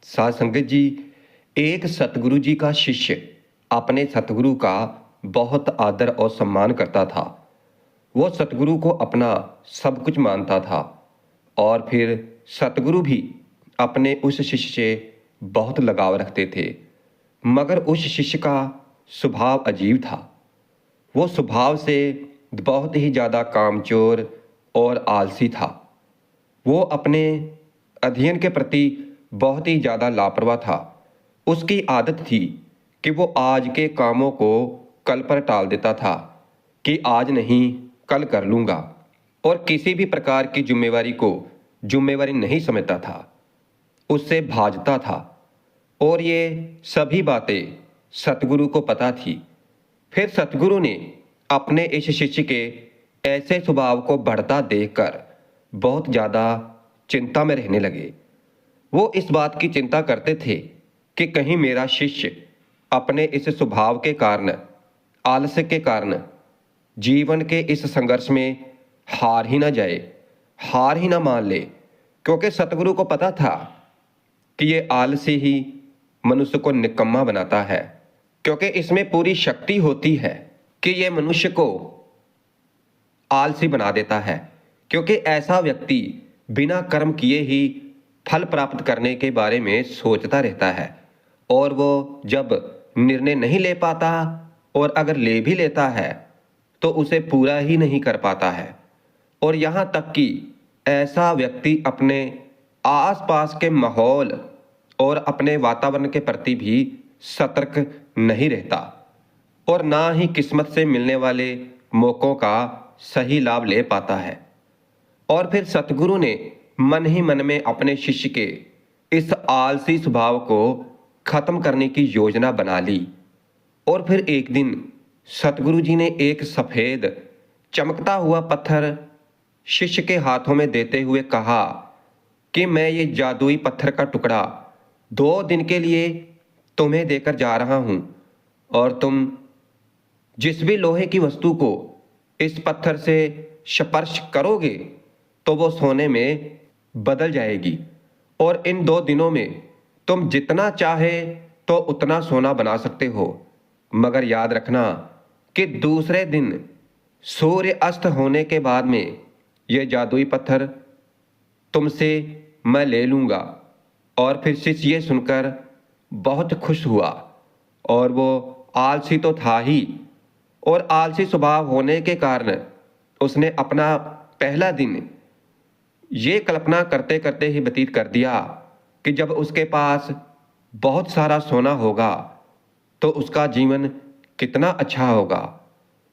साध संगत जी, एक सतगुरु जी का शिष्य अपने सतगुरु का बहुत आदर और सम्मान करता था। वो सतगुरु को अपना सब कुछ मानता था और फिर सतगुरु भी अपने उस शिष्य से बहुत लगाव रखते थे। मगर उस शिष्य का स्वभाव अजीब था। वो स्वभाव से बहुत ही ज़्यादा कामचोर और आलसी था। वो अपने अध्ययन के प्रति बहुत ही ज़्यादा लापरवाह था। उसकी आदत थी कि वो आज के कामों को कल पर टाल देता था कि आज नहीं कल कर लूँगा, और किसी भी प्रकार की जिम्मेवारी को जिम्मेवारी नहीं समझता था, उससे भाजता था। और ये सभी बातें सतगुरु को पता थी। फिर सतगुरु ने अपने इस शिष्य के ऐसे स्वभाव को बढ़ता देखकर बहुत ज़्यादा चिंता में रहने लगे। वो इस बात की चिंता करते थे कि कहीं मेरा शिष्य अपने इस स्वभाव के कारण, आलस्य के कारण जीवन के इस संघर्ष में हार ही ना जाए, हार ही ना मान ले। क्योंकि सतगुरु को पता था कि ये आलस्य ही मनुष्य को निकम्मा बनाता है, क्योंकि इसमें पूरी शक्ति होती है कि ये मनुष्य को आलसी बना देता है। क्योंकि ऐसा व्यक्ति बिना कर्म किए ही फल प्राप्त करने के बारे में सोचता रहता है, और वो जब निर्णय नहीं ले पाता, और अगर ले भी लेता है तो उसे पूरा ही नहीं कर पाता है। और यहाँ तक कि ऐसा व्यक्ति अपने आसपास के माहौल और अपने वातावरण के प्रति भी सतर्क नहीं रहता, और ना ही किस्मत से मिलने वाले मौकों का सही लाभ ले पाता है। और फिर सतगुरु ने मन ही मन में अपने शिष्य के इस आलसी स्वभाव को खत्म करने की योजना बना ली। और फिर एक दिन सतगुरु जी ने एक सफेद चमकता हुआ पत्थर शिष्य के हाथों में देते हुए कहा कि मैं ये जादुई पत्थर का टुकड़ा 2 दिन के लिए तुम्हें देकर जा रहा हूं, और तुम जिस भी लोहे की वस्तु को इस पत्थर से स्पर्श करोगे तो वो सोने में बदल जाएगी, और इन 2 दिनों में तुम जितना चाहे तो उतना सोना बना सकते हो। मगर याद रखना कि दूसरे दिन सूर्य अस्त होने के बाद में यह जादुई पत्थर तुमसे मैं ले लूँगा। और फिर शिष्य ये सुनकर बहुत खुश हुआ, और वो आलसी तो था ही, और आलसी स्वभाव होने के कारण उसने अपना पहला दिन ये कल्पना करते करते ही व्यतीत कर दिया कि जब उसके पास बहुत सारा सोना होगा तो उसका जीवन कितना अच्छा होगा,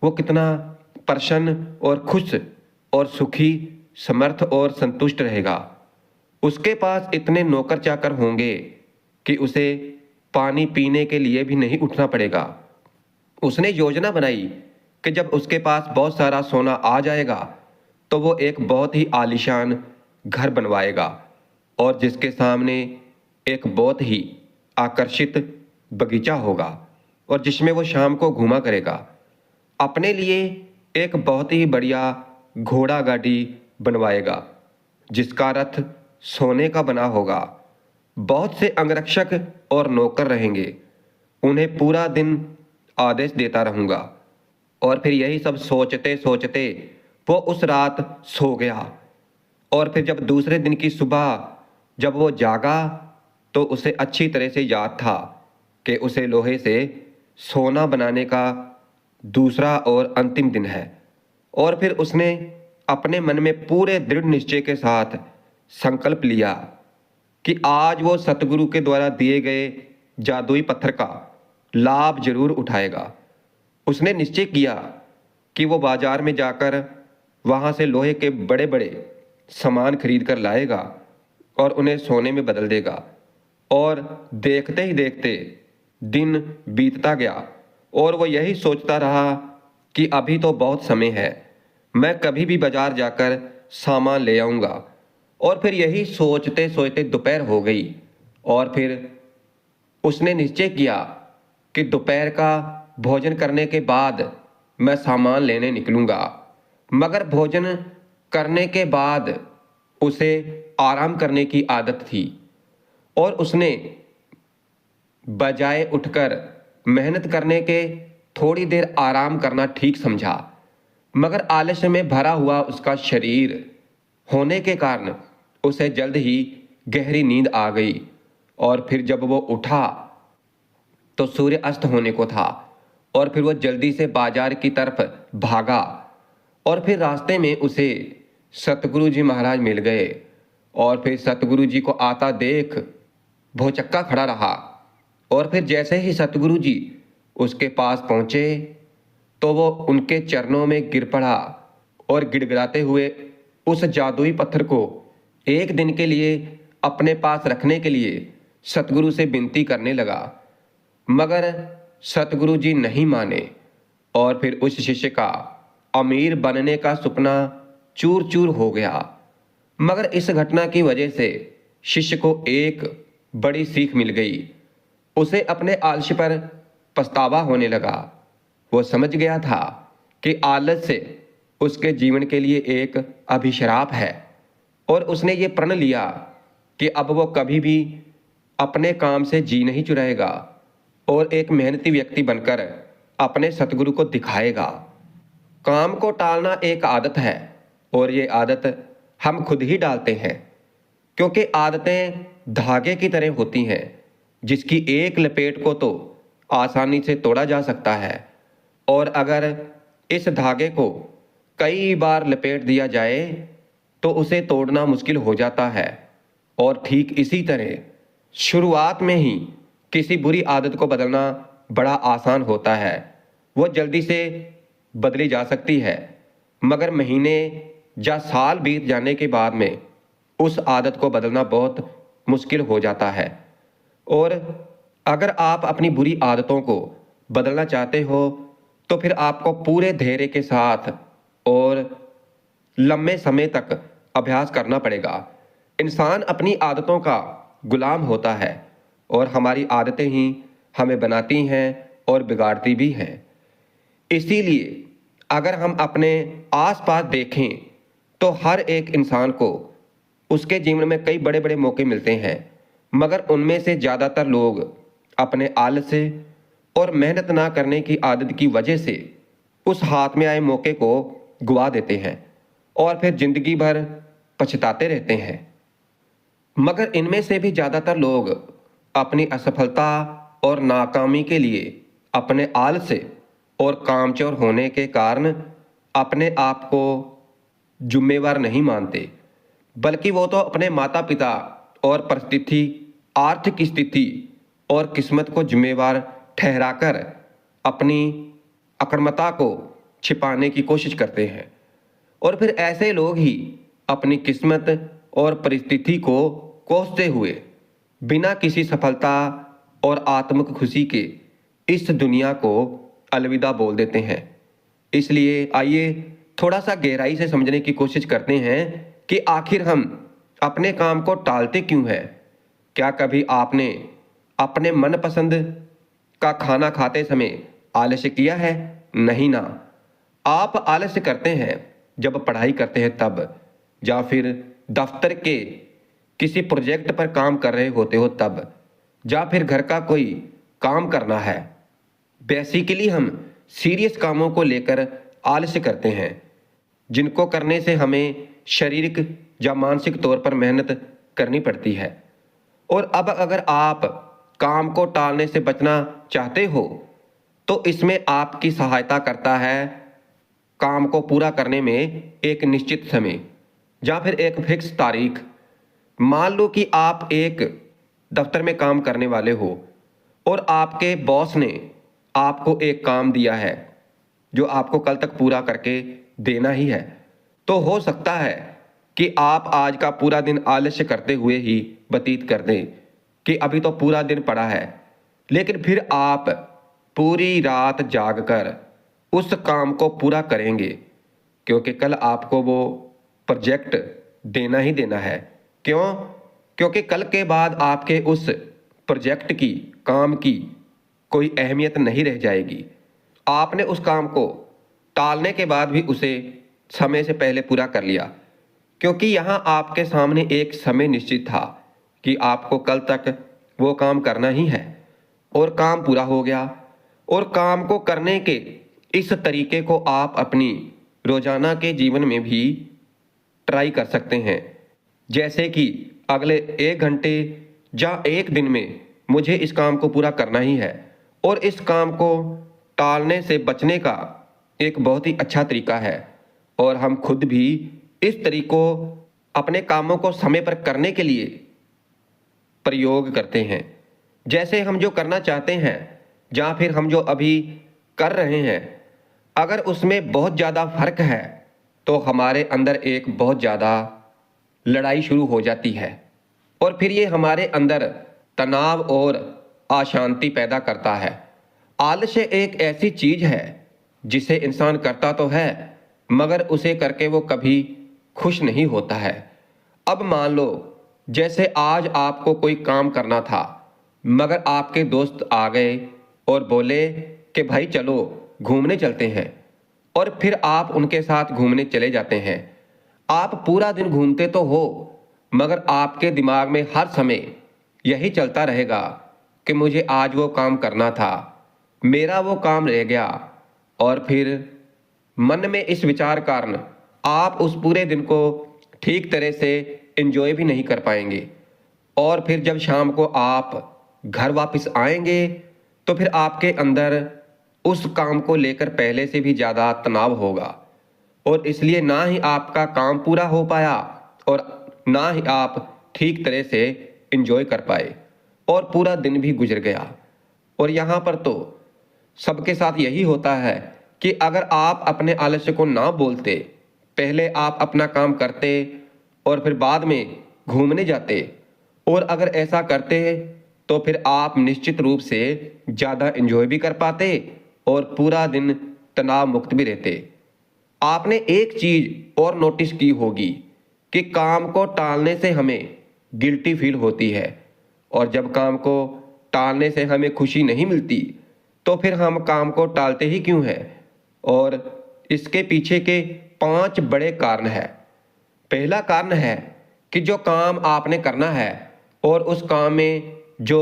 वो कितना प्रसन्न और खुश और सुखी, समर्थ और संतुष्ट रहेगा। उसके पास इतने नौकर चाकर होंगे कि उसे पानी पीने के लिए भी नहीं उठना पड़ेगा। उसने योजना बनाई कि जब उसके पास बहुत सारा सोना आ जाएगा तो वो एक बहुत ही आलीशान घर बनवाएगा, और जिसके सामने एक बहुत ही आकर्षित बगीचा होगा, और जिसमें वो शाम को घूमा करेगा। अपने लिए एक बहुत ही बढ़िया घोड़ा गाड़ी बनवाएगा जिसका रथ सोने का बना होगा। बहुत से अंगरक्षक और नौकर रहेंगे, उन्हें पूरा दिन आदेश देता रहूँगा। और फिर यही सब सोचते सोचते वो उस रात सो गया। और फिर जब दूसरे दिन की सुबह जब वो जागा तो उसे अच्छी तरह से याद था कि उसे लोहे से सोना बनाने का दूसरा और अंतिम दिन है। और फिर उसने अपने मन में पूरे दृढ़ निश्चय के साथ संकल्प लिया कि आज वो सतगुरु के द्वारा दिए गए जादुई पत्थर का लाभ जरूर उठाएगा। उसने निश्चय किया कि वो बाजार में जाकर वहाँ से लोहे के बड़े बड़े सामान खरीद कर लाएगा और उन्हें सोने में बदल देगा। और देखते ही देखते दिन बीतता गया, और वो यही सोचता रहा कि अभी तो बहुत समय है, मैं कभी भी बाजार जाकर सामान ले आऊँगा। और फिर यही सोचते सोचते दोपहर हो गई, और फिर उसने निश्चय किया कि दोपहर का भोजन करने के बाद मैं सामान लेने निकलूँगा। मगर भोजन करने के बाद उसे आराम करने की आदत थी, और उसने बजाय उठकर मेहनत करने के थोड़ी देर आराम करना ठीक समझा। मगर आलस्य में भरा हुआ उसका शरीर होने के कारण उसे जल्द ही गहरी नींद आ गई और फिर जब वो उठा तो सूर्य अस्त होने को था। और फिर वो जल्दी से बाजार की तरफ भागा और फिर रास्ते में उसे सतगुरु जी महाराज मिल गए। और फिर सतगुरु जी को आता देख भौचक्का खड़ा रहा। और फिर जैसे ही सतगुरु जी उसके पास पहुंचे तो वो उनके चरणों में गिर पड़ा और गिड़गिड़ाते हुए उस जादुई पत्थर को एक दिन के लिए अपने पास रखने के लिए सतगुरु से विनती करने लगा। मगर सतगुरु जी नहीं माने और फिर उस शिष्य का अमीर बनने का सपना चूर चूर हो गया। मगर इस घटना की वजह से शिष्य को एक बड़ी सीख मिल गई। उसे अपने आलस्य पर पछतावा होने लगा। वो समझ गया था कि आलस्य उसके जीवन के लिए एक अभिशाप है और उसने ये प्रण लिया कि अब वो कभी भी अपने काम से जी नहीं चुराएगा और एक मेहनती व्यक्ति बनकर अपने सतगुरु को दिखाएगा। काम को टालना एक आदत है और ये आदत हम खुद ही डालते हैं, क्योंकि आदतें धागे की तरह होती हैं जिसकी एक लपेट को तो आसानी से तोड़ा जा सकता है, और अगर इस धागे को कई बार लपेट दिया जाए तो उसे तोड़ना मुश्किल हो जाता है। और ठीक इसी तरह शुरुआत में ही किसी बुरी आदत को बदलना बड़ा आसान होता है। वो जल्दी से बदली जा सकती है, मगर महीने या साल बीत जाने के बाद में उस आदत को बदलना बहुत मुश्किल हो जाता है। और अगर आप अपनी बुरी आदतों को बदलना चाहते हो तो फिर आपको पूरे धैर्य के साथ और लंबे समय तक अभ्यास करना पड़ेगा। इंसान अपनी आदतों का गुलाम होता है और हमारी आदतें ही हमें बनाती हैं और बिगाड़ती भी हैं। इसीलिए अगर हम अपने आसपास देखें तो हर एक इंसान को उसके जीवन में कई बड़े बड़े मौके मिलते हैं, मगर उनमें से ज़्यादातर लोग अपने आलस्य और मेहनत ना करने की आदत की वजह से उस हाथ में आए मौके को गुआ देते हैं और फिर जिंदगी भर पछताते रहते हैं। मगर इनमें से भी ज़्यादातर लोग अपनी असफलता और नाकामी के लिए अपने आलस्य और कामचोर होने के कारण अपने आप को जिम्मेवार नहीं मानते, बल्कि वो तो अपने माता पिता और परिस्थिति, आर्थिक स्थिति और किस्मत को जिम्मेवार ठहराकर अपनी अकर्मता को छिपाने की कोशिश करते हैं। और फिर ऐसे लोग ही अपनी किस्मत और परिस्थिति को कोसते हुए बिना किसी सफलता और आत्मिक खुशी के इस दुनिया को अलविदा बोल देते हैं। इसलिए आइए थोड़ा सा गहराई से समझने की कोशिश करते हैं कि आखिर हम अपने काम को टालते क्यों हैं। क्या कभी आपने अपने मनपसंद का खाना खाते समय आलस्य किया है? नहीं ना। आप आलस्य करते हैं जब पढ़ाई करते हैं तब, या फिर दफ्तर के किसी प्रोजेक्ट पर काम कर रहे होते हो तब, या फिर घर का कोई काम करना है। बेसिकली हम सीरियस कामों को लेकर आलस्य करते हैं, जिनको करने से हमें शारीरिक या मानसिक तौर पर मेहनत करनी पड़ती है। और अब अगर आप काम को टालने से बचना चाहते हो तो इसमें आपकी सहायता करता है काम को पूरा करने में एक निश्चित समय या फिर एक फिक्स तारीख। मान लो कि आप एक दफ्तर में काम करने वाले हो और आपके बॉस ने आपको एक काम दिया है जो आपको कल तक पूरा करके देना ही है। तो हो सकता है कि आप आज का पूरा दिन आलस्य करते हुए ही व्यतीत कर दें कि अभी तो पूरा दिन पड़ा है, लेकिन फिर आप पूरी रात जागकर उस काम को पूरा करेंगे, क्योंकि कल आपको वो प्रोजेक्ट देना ही देना है। क्यों? क्योंकि कल के बाद आपके उस प्रोजेक्ट की, काम की कोई अहमियत नहीं रह जाएगी। आपने उस काम को टालने के बाद भी उसे समय से पहले पूरा कर लिया, क्योंकि यहाँ आपके सामने एक समय निश्चित था कि आपको कल तक वो काम करना ही है, और काम पूरा हो गया। और काम को करने के इस तरीके को आप अपनी रोजाना के जीवन में भी ट्राई कर सकते हैं। जैसे कि अगले 1 घंटे या 1 दिन में मुझे इस काम को पूरा करना ही है, और इस काम को टालने से बचने का एक बहुत ही अच्छा तरीका है। और हम खुद भी इस तरीकों अपने कामों को समय पर करने के लिए प्रयोग करते हैं। जैसे हम जो करना चाहते हैं या फिर हम जो अभी कर रहे हैं, अगर उसमें बहुत ज़्यादा फर्क है तो हमारे अंदर एक बहुत ज़्यादा लड़ाई शुरू हो जाती है, और फिर ये हमारे अंदर तनाव और अशांति पैदा करता है। आलस्य एक ऐसी चीज है जिसे इंसान करता तो है, मगर उसे करके वो कभी खुश नहीं होता है। अब मान लो जैसे आज आपको कोई काम करना था, मगर आपके दोस्त आ गए और बोले कि भाई चलो घूमने चलते हैं, और फिर आप उनके साथ घूमने चले जाते हैं। आप पूरा दिन घूमते तो हो, मगर आपके दिमाग में हर समय यही चलता रहेगा कि मुझे आज वो काम करना था, मेरा वो काम रह गया। और फिर मन में इस विचार कारण आप उस पूरे दिन को ठीक तरह से एंजॉय भी नहीं कर पाएंगे। और फिर जब शाम को आप घर वापस आएंगे तो फिर आपके अंदर उस काम को लेकर पहले से भी ज़्यादा तनाव होगा, और इसलिए ना ही आपका काम पूरा हो पाया और ना ही आप ठीक तरह से एंजॉय कर पाए, और पूरा दिन भी गुजर गया। और यहाँ पर तो सबके साथ यही होता है कि अगर आप अपने आलस्य को ना बोलते, पहले आप अपना काम करते और फिर बाद में घूमने जाते, और अगर ऐसा करते तो फिर आप निश्चित रूप से ज़्यादा एंजॉय भी कर पाते और पूरा दिन तनाव मुक्त भी रहते। आपने एक चीज और नोटिस की होगी कि काम को टालने से हमें गिल्टी फील होती है, और जब काम को टालने से हमें खुशी नहीं मिलती तो फिर हम काम को टालते ही क्यों हैं। और इसके पीछे के 5 बड़े कारण हैं। पहला कारण है कि जो काम आपने करना है और उस काम में जो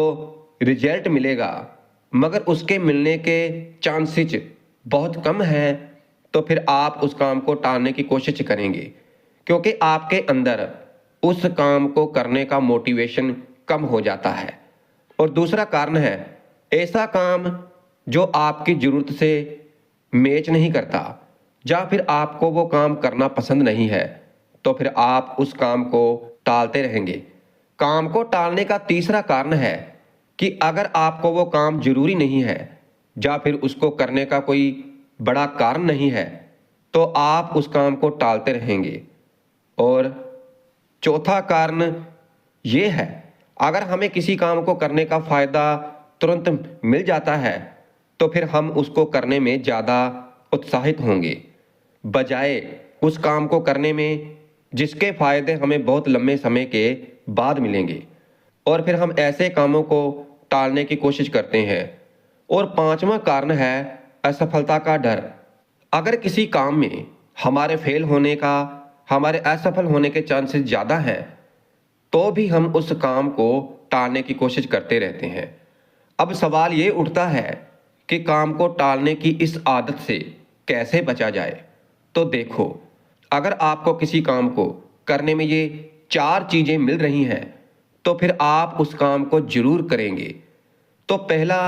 रिजल्ट मिलेगा, मगर उसके मिलने के चांसेस बहुत कम हैं, तो फिर आप उस काम को टालने की कोशिश करेंगे, क्योंकि आपके अंदर उस काम को करने का मोटिवेशन कम हो जाता है। और दूसरा कारण है ऐसा काम जो आपकी जरूरत से मैच नहीं करता, या फिर आपको वो काम करना पसंद नहीं है, तो फिर आप उस काम को टालते रहेंगे। काम को टालने का तीसरा कारण है कि अगर आपको वो काम जरूरी नहीं है या फिर उसको करने का कोई बड़ा कारण नहीं है, तो आप उस काम को टालते रहेंगे। और चौथा कारण ये है, अगर हमें किसी काम को करने का फायदा तुरंत मिल जाता है तो फिर हम उसको करने में ज़्यादा उत्साहित होंगे, बजाय उस काम को करने में जिसके फायदे हमें बहुत लंबे समय के बाद मिलेंगे। और फिर हम ऐसे कामों को टालने की कोशिश करते हैं। और पांचवा कारण है असफलता का डर। अगर किसी काम में हमारे फेल होने का, हमारे असफल होने के चांसेस ज़्यादा हैं, तो भी हम उस काम को टालने की कोशिश करते रहते हैं। अब सवाल ये उठता है कि काम को टालने की इस आदत से कैसे बचा जाए। तो देखो, अगर आपको किसी काम को करने में ये 4 चीजें मिल रही हैं, तो फिर आप उस काम को जरूर करेंगे। तो पहला,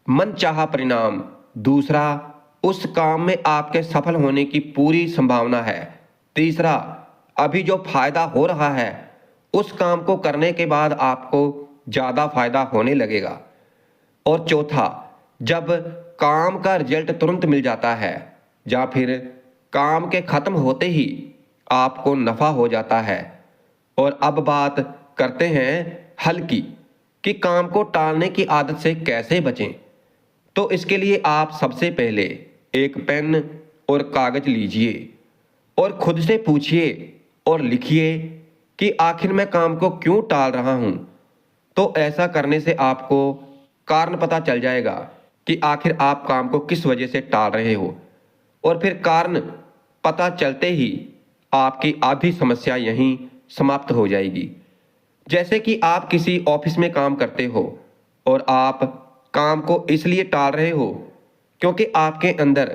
मनचाहा परिणाम। दूसरा, उस काम में आपके सफल होने की पूरी संभावना है। तीसरा, अभी जो फायदा हो रहा है उस काम को करने के बाद आपको ज्यादा फायदा होने लगेगा। और चौथा, जब काम का रिजल्ट तुरंत मिल जाता है या फिर काम के खत्म होते ही आपको नफा हो जाता है। और अब बात करते हैं हल की, कि काम को टालने की आदत से कैसे बचें। तो इसके लिए आप सबसे पहले एक पेन और कागज लीजिए और खुद से पूछिए और लिखिए कि आखिर मैं काम को क्यों टाल रहा हूं। तो ऐसा करने से आपको कारण पता चल जाएगा कि आखिर आप काम को किस वजह से टाल रहे हो, और फिर कारण पता चलते ही आपकी आधी समस्या यहीं समाप्त हो जाएगी। जैसे कि आप किसी ऑफिस में काम करते हो और आप काम को इसलिए टाल रहे हो क्योंकि आपके अंदर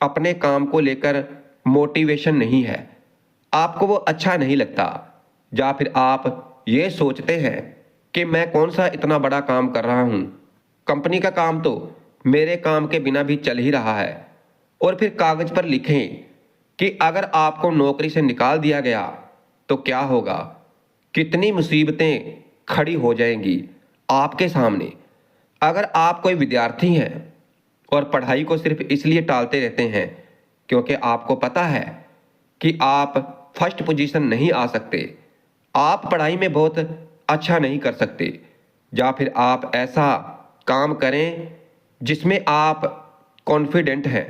अपने काम को लेकर मोटिवेशन नहीं है, आपको वो अच्छा नहीं लगता, या फिर आप ये सोचते हैं कि मैं कौन सा इतना बड़ा काम कर रहा हूँ, कंपनी का काम तो मेरे काम के बिना भी चल ही रहा है। और फिर कागज पर लिखें कि अगर आपको नौकरी से निकाल दिया गया तो क्या होगा, कितनी मुसीबतें खड़ी हो जाएंगी आपके सामने। अगर आप कोई विद्यार्थी हैं और पढ़ाई को सिर्फ इसलिए टालते रहते हैं क्योंकि आपको पता है कि आप फर्स्ट पोजीशन नहीं आ सकते, आप पढ़ाई में बहुत अच्छा नहीं कर सकते, या फिर आप ऐसा काम करें जिसमें आप कॉन्फिडेंट हैं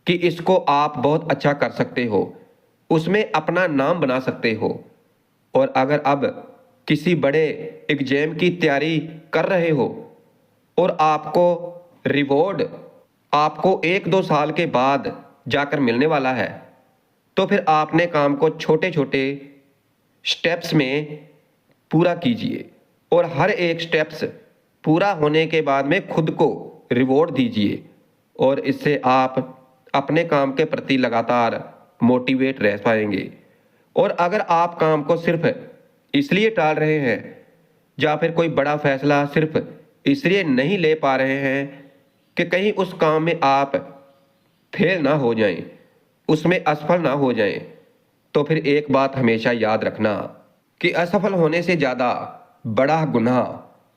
कि इसको आप बहुत अच्छा कर सकते हो, उसमें अपना नाम बना सकते हो। और अगर अब किसी बड़े एग्जाम की तैयारी कर रहे हो और आपको रिवॉर्ड आपको 1-2 साल के बाद जाकर मिलने वाला है, तो फिर आपने काम को छोटे छोटे स्टेप्स में पूरा कीजिए और हर एक स्टेप्स पूरा होने के बाद में खुद को रिवॉर्ड दीजिए, और इससे आप अपने काम के प्रति लगातार मोटिवेट रह पाएंगे। और अगर आप काम को सिर्फ इसलिए टाल रहे हैं या फिर कोई बड़ा फैसला सिर्फ इसलिए नहीं ले पा रहे हैं कि कहीं उस काम में आप फेल ना हो जाएं, उसमें असफल ना हो जाएं, तो फिर एक बात हमेशा याद रखना कि असफल होने से ज़्यादा बड़ा गुनाह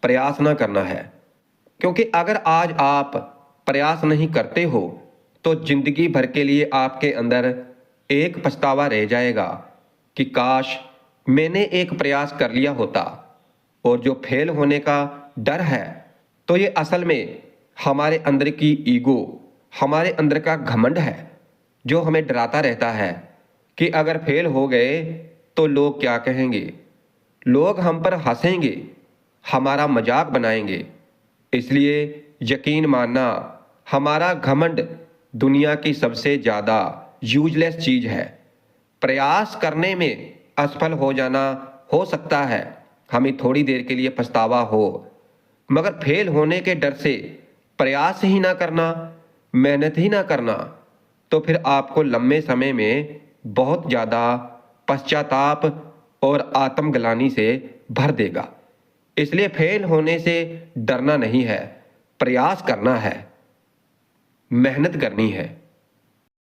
प्रयास ना करना है। क्योंकि अगर आज आप प्रयास नहीं करते हो तो जिंदगी भर के लिए आपके अंदर एक पछतावा रह जाएगा कि काश मैंने एक प्रयास कर लिया होता। और जो फेल होने का डर है तो ये असल में हमारे अंदर की ईगो, हमारे अंदर का घमंड है जो हमें डराता रहता है कि अगर फेल हो गए तो लोग क्या कहेंगे, लोग हम पर हंसेंगे, हमारा मजाक बनाएंगे। इसलिए यकीन मानना, हमारा घमंड दुनिया की सबसे ज़्यादा यूजलेस चीज़ है। प्रयास करने में असफल हो जाना हो सकता है, हमें थोड़ी देर के लिए पछतावा हो, मगर फेल होने के डर से प्रयास ही ना करना, मेहनत ही ना करना, तो फिर आपको लंबे समय में बहुत ज़्यादा पश्चाताप और आत्मग्लानि से भर देगा। इसलिए फेल होने से डरना नहीं है, प्रयास करना है, मेहनत करनी है।